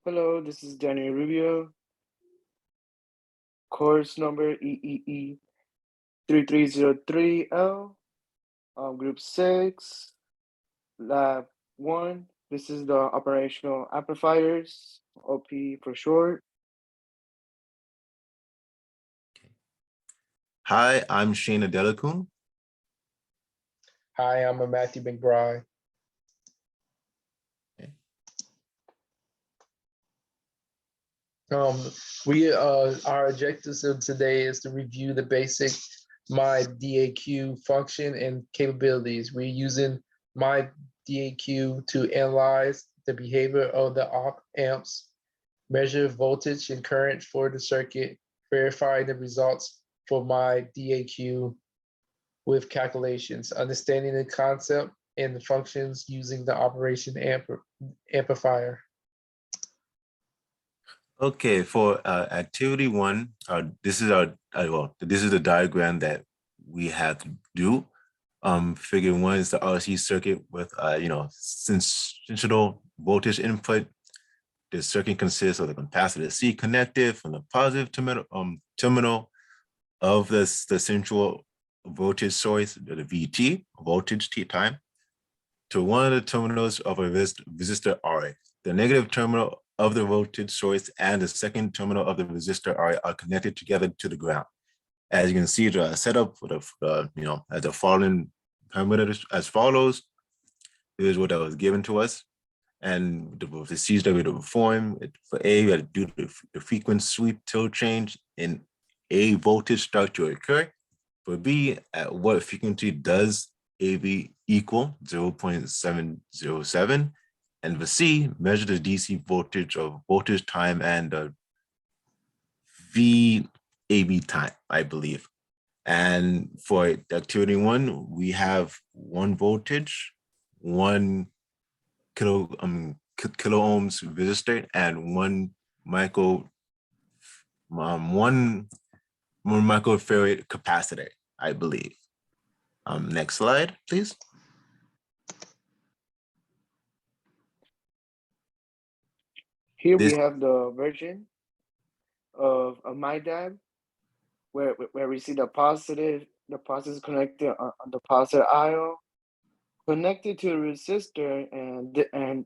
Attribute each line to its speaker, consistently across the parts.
Speaker 1: Hello, this is Daniel Rubio, course number EEE3303L, group 6, lab 1. This is the operational amplifiers, OP for short.
Speaker 2: Hi, I'm Shane Adelakun.
Speaker 3: Hi, I'm Matthew Mcbride.
Speaker 2: Okay.
Speaker 3: Our objectives of today is to review the basic MyDAQ function and capabilities. We're using MyDAQ to analyze the behavior of the op amps, measure voltage and current for the circuit, verify the results for MyDAQ with calculations, understanding the concept and the functions using the operation amplifier.
Speaker 2: Okay, for activity 1, this is this is the diagram that we have to do. Figure 1 is the RC circuit with sensible voltage input. The circuit consists of the capacitor C connected from the positive terminal of the central voltage source, the VT, voltage T time, to one of the terminals of a resistor R. The negative terminal of the voltage source and the second terminal of the resistor R are connected together to the ground. As you can see, the setup for the as the following parameters as follows. Here's what that was given to us, and the procedures that we had to perform. For A, we had to do the frequency sweep tilt change in A voltage start to occur. For B, at what frequency does AV equal 0.707? And for C, measure the DC voltage of voltage time and VAB time, I believe. And for activity 1, we have 1 voltage, 1 kilo ohms resistor, and 1 microfarad capacitor, I believe. Next slide, please.
Speaker 1: Here we have the version of a MyDAB, where we see the positive connected on the positive ion, connected to a resistor, and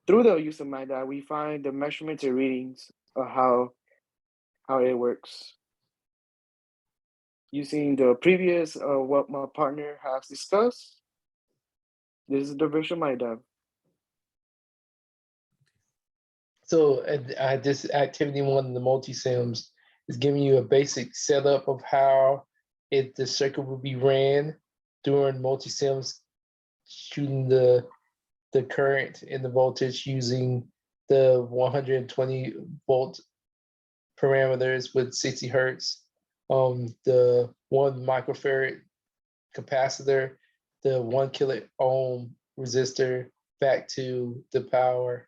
Speaker 1: through the use of MyDAB, we find the measurements and readings of how it works. Using the previous what my partner has discussed, this is the version of MyDAB.
Speaker 3: So this activity 1, the multi-sims, is giving you a basic setup of how the circuit will be ran during multi-sims, shooting the current and the voltage using the 120 volt parameters with 60 hertz, the 1 microfarad capacitor, the 1 kilo ohm resistor back to the power.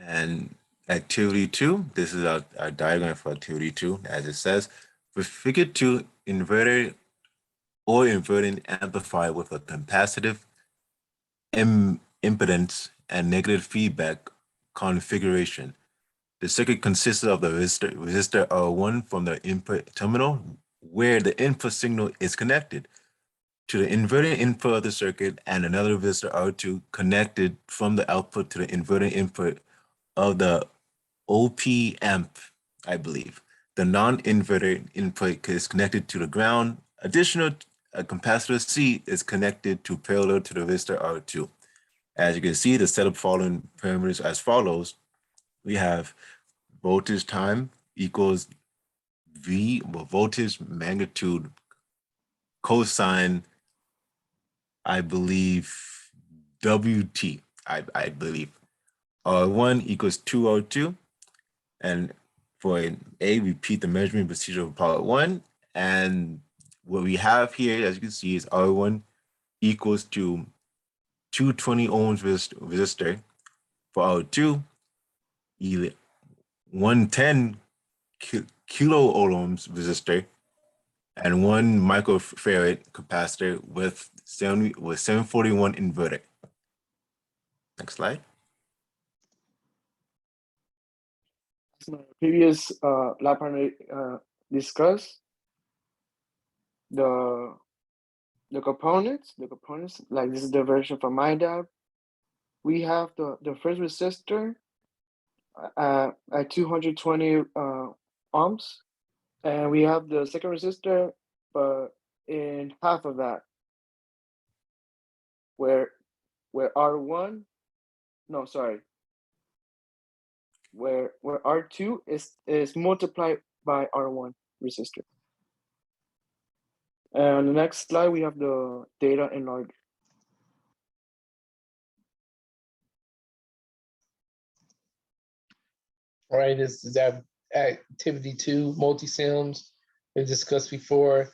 Speaker 2: And activity 2, this is our diagram for activity 2, as it says. For figure 2, inverter or inverting amplifier with a capacitive impedance and negative feedback configuration. The circuit consists of the resistor R1 from the input terminal, where the input signal is connected to the inverting input of the circuit, and another resistor R2 connected from the output to the inverting input of the OP amp, I believe. The non-inverter input is connected to the ground. Additional capacitor C is connected to parallel to the resistor R2. As you can see, the setup following parameters as follows. We have voltage time equals V, voltage magnitude cosine, I believe, WT, I believe. R1 equals 2R2. And for A, repeat the measurement procedure of part 1. And what we have here, as you can see, is R1 equals to 220 ohms resistor. For R2, 110 kilo ohms resistor, and 1 microfarad capacitor with 741 inverter. Next slide.
Speaker 1: As my previous lab partner discussed, the components, like this is the version for my dab. We have the first resistor at 220 ohms, and we have the second resistor, but in half of that, where R1, no, sorry, where R2 is multiplied by R1 resistor. And on the next slide, we have the data in order.
Speaker 3: All right, this is activity 2, multi-sims. We discussed before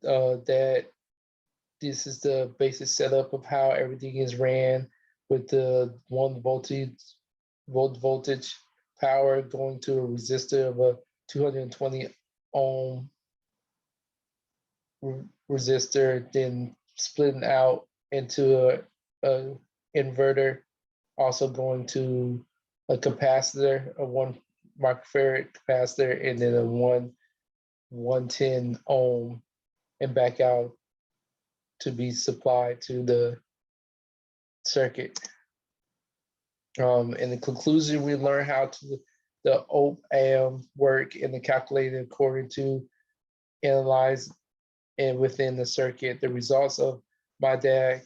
Speaker 3: that this is the basic setup of how everything is ran with the 1 voltage power going to a resistor of a 220 ohm resistor, then splitting out into a inverter, also going to a capacitor, a 1 microfarad capacitor, and then a 110 ohm, and back out to be supplied to the circuit. In the conclusion, we learn how the op-amp work and the calculator according to analyze and within the circuit. The results of my DAG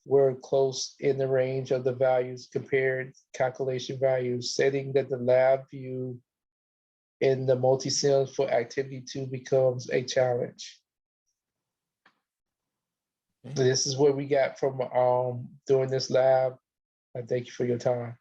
Speaker 3: were close in the range of the values compared calculation values, setting that the lab view in the multi-sims for activity 2 becomes a challenge. This is what we got from doing this lab. I thank you for your time.